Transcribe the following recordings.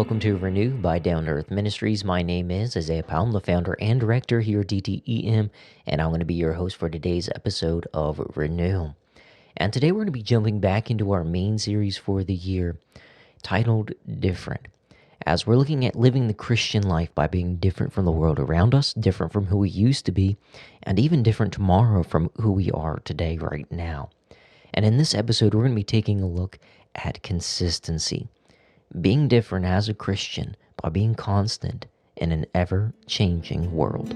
Welcome to Renew by Down to Earth Ministries. My name is Isaiah Powell, I'm the founder and director here at DTEM, and I'm going to be your host for today's episode of Renew. And today we're going to be jumping back into our main series for the year, titled Different, as we're looking at living the Christian life by being different from the world around us, different from who we used to be, and even different tomorrow from who we are today, right now. And in this episode, we're going to be taking a look at consistency. Being different as a Christian by being constant in an ever-changing world.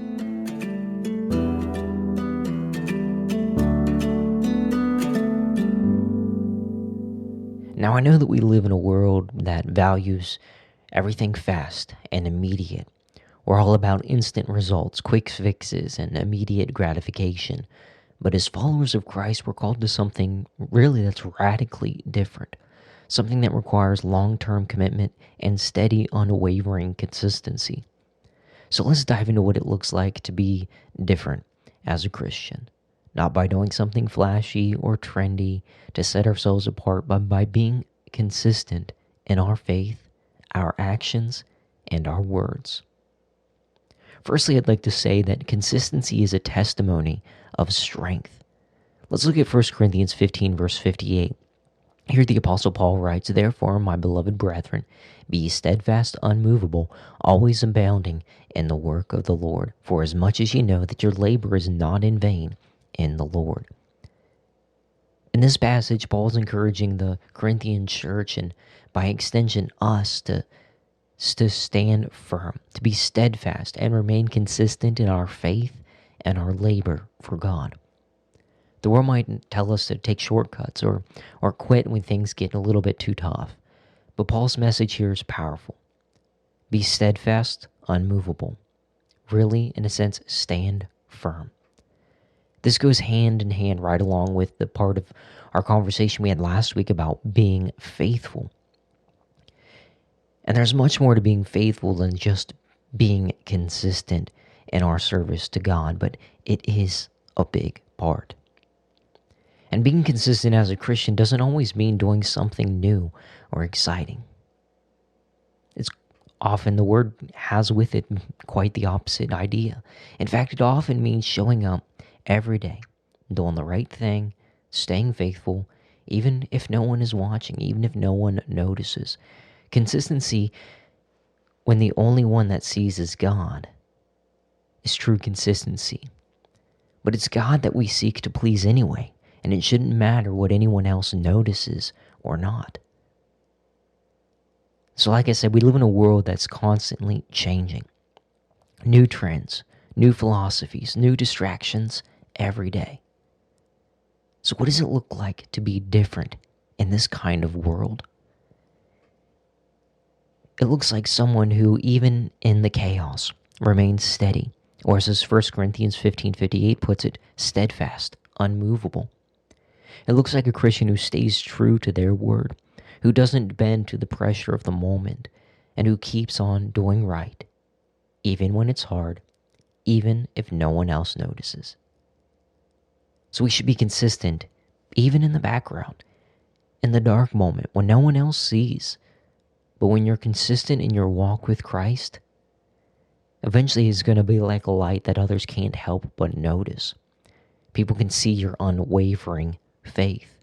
Now, I know that we live in a world that values everything fast and immediate. We're all about instant results, quick fixes, and immediate gratification. But as followers of Christ, we're called to something really that's radically different. Something that requires long-term commitment and steady, unwavering consistency. So let's dive into what it looks like to be different as a Christian. Not by doing something flashy or trendy to set ourselves apart, but by being consistent in our faith, our actions, and our words. Firstly, I'd like to say that consistency is a testimony of strength. Let's look at 1 Corinthians 15, verse 58. Here the Apostle Paul writes, "Therefore, my beloved brethren, be ye steadfast, unmovable, always abounding in the work of the Lord, for as much as ye know that your labor is not in vain in the Lord." In this passage, Paul is encouraging the Corinthian church, and by extension us, to stand firm, to be steadfast, and remain consistent in our faith and our labor for God. The world might tell us to take shortcuts or quit when things get a little bit too tough. But Paul's message here is powerful. Be steadfast, unmovable. Really, in a sense, stand firm. This goes hand in hand right along with the part of our conversation we had last week about being faithful. And there's much more to being faithful than just being consistent in our service to God, but it is a big part. And being consistent as a Christian doesn't always mean doing something new or exciting. It's often, the word has with it quite the opposite idea. In fact, it often means showing up every day, doing the right thing, staying faithful, even if no one is watching, even if no one notices. Consistency, when the only one that sees is God, is true consistency. But it's God that we seek to please anyway. And it shouldn't matter what anyone else notices or not. So like I said, we live in a world that's constantly changing. New trends, new philosophies, new distractions every day. So what does it look like to be different in this kind of world? It looks like someone who, even in the chaos, remains steady. Or as 1 Corinthians 15:58 puts it, steadfast, unmovable. It looks like a Christian who stays true to their word, who doesn't bend to the pressure of the moment, and who keeps on doing right, even when it's hard, even if no one else notices. So we should be consistent, even in the background, in the dark moment, when no one else sees. But when you're consistent in your walk with Christ, eventually it's going to be like a light that others can't help but notice. People can see your unwavering faith,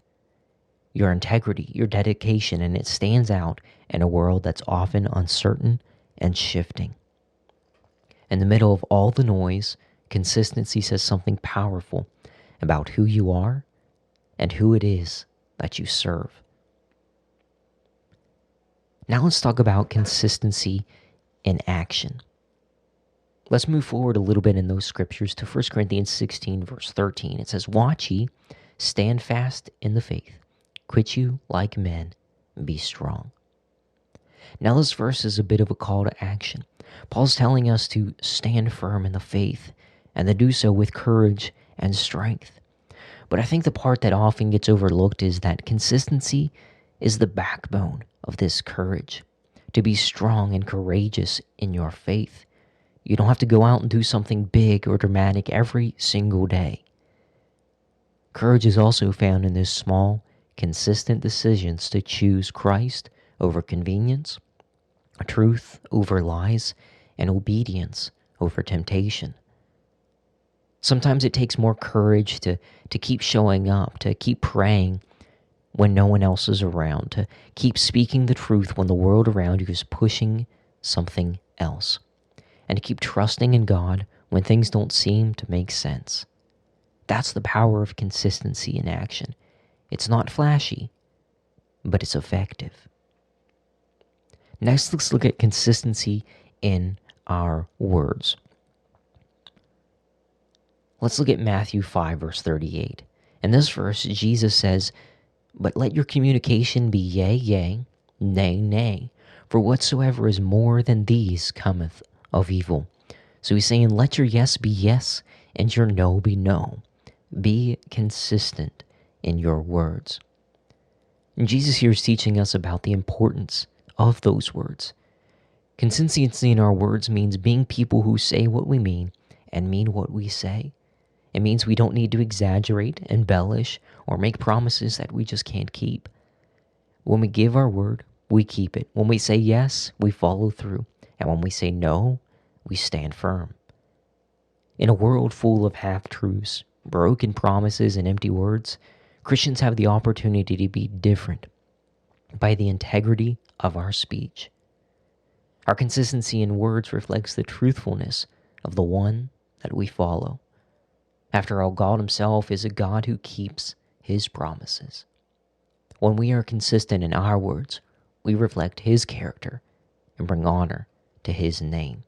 your integrity, your dedication, and it stands out in a world that's often uncertain and shifting. In the middle of all the noise, consistency says something powerful about who you are and who it is that you serve. Now let's talk about consistency in action. Let's move forward a little bit in those scriptures to 1 Corinthians 16, verse 13. It says, "Watch ye, stand fast in the faith, quit you like men, be strong." Now this verse is a bit of a call to action. Paul's telling us to stand firm in the faith and to do so with courage and strength. But I think the part that often gets overlooked is that consistency is the backbone of this courage. To be strong and courageous in your faith, you don't have to go out and do something big or dramatic every single day. Courage is also found in those small, consistent decisions to choose Christ over convenience, truth over lies, and obedience over temptation. Sometimes it takes more courage to keep showing up, to keep praying when no one else is around, to keep speaking the truth when the world around you is pushing something else, and to keep trusting in God when things don't seem to make sense. That's the power of consistency in action. It's not flashy, but it's effective. Next, let's look at consistency in our words. Let's look at Matthew 5, verse 38. In this verse, Jesus says, "But let your communication be yea, yea, nay, nay, for whatsoever is more than these cometh of evil." So he's saying, let your yes be yes, and your no be no. Be consistent in your words. And Jesus here is teaching us about the importance of those words. Consistency in our words means being people who say what we mean and mean what we say. It means we don't need to exaggerate, embellish, or make promises that we just can't keep. When we give our word, we keep it. When we say yes, we follow through. And when we say no, we stand firm. In a world full of half-truths, broken promises, and empty words, Christians have the opportunity to be different by the integrity of our speech. Our consistency in words reflects the truthfulness of the one that we follow. After all, God himself is a God who keeps his promises. When we are consistent in our words, we reflect his character and bring honor to his name.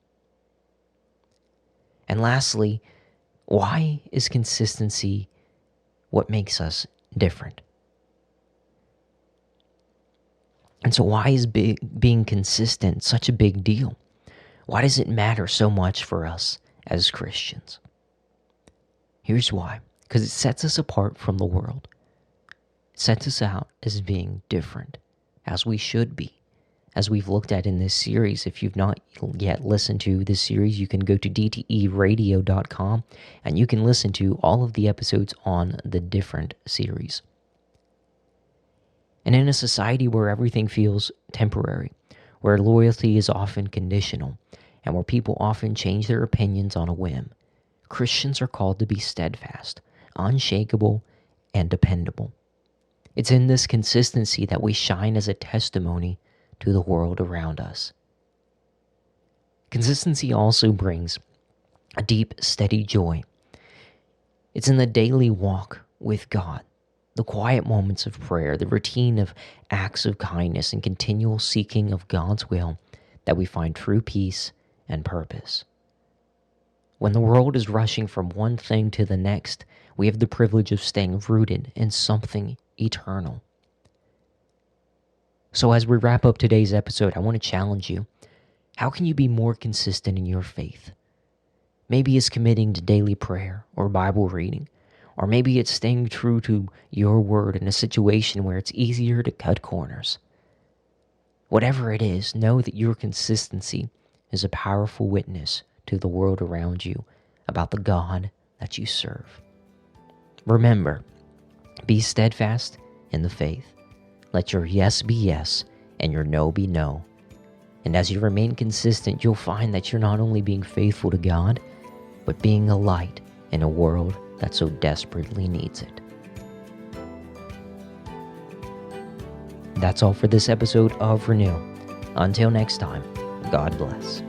And lastly, why is consistency what makes us different? And so why is being consistent such a big deal? Why does it matter so much for us as Christians? Here's why. Because it sets us apart from the world. It sets us out as being different, as we should be. As we've looked at in this series, if you've not yet listened to this series, you can go to dteradio.com and you can listen to all of the episodes on the different series. And in a society where everything feels temporary, where loyalty is often conditional, and where people often change their opinions on a whim, Christians are called to be steadfast, unshakable, and dependable. It's in this consistency that we shine as a testimony to the world around us. Consistency also brings a deep, steady joy. It's in the daily walk with God, the quiet moments of prayer, the routine of acts of kindness, and continual seeking of God's will that we find true peace and purpose. When the world is rushing from one thing to the next, we have the privilege of staying rooted in something eternal. So as we wrap up today's episode, I want to challenge you. How can you be more consistent in your faith? Maybe it's committing to daily prayer or Bible reading, or maybe it's staying true to your word in a situation where it's easier to cut corners. Whatever it is, know that your consistency is a powerful witness to the world around you about the God that you serve. Remember, be steadfast in the faith. Let your yes be yes and your no be no. And as you remain consistent, you'll find that you're not only being faithful to God, but being a light in a world that so desperately needs it. That's all for this episode of Renew. Until next time, God bless.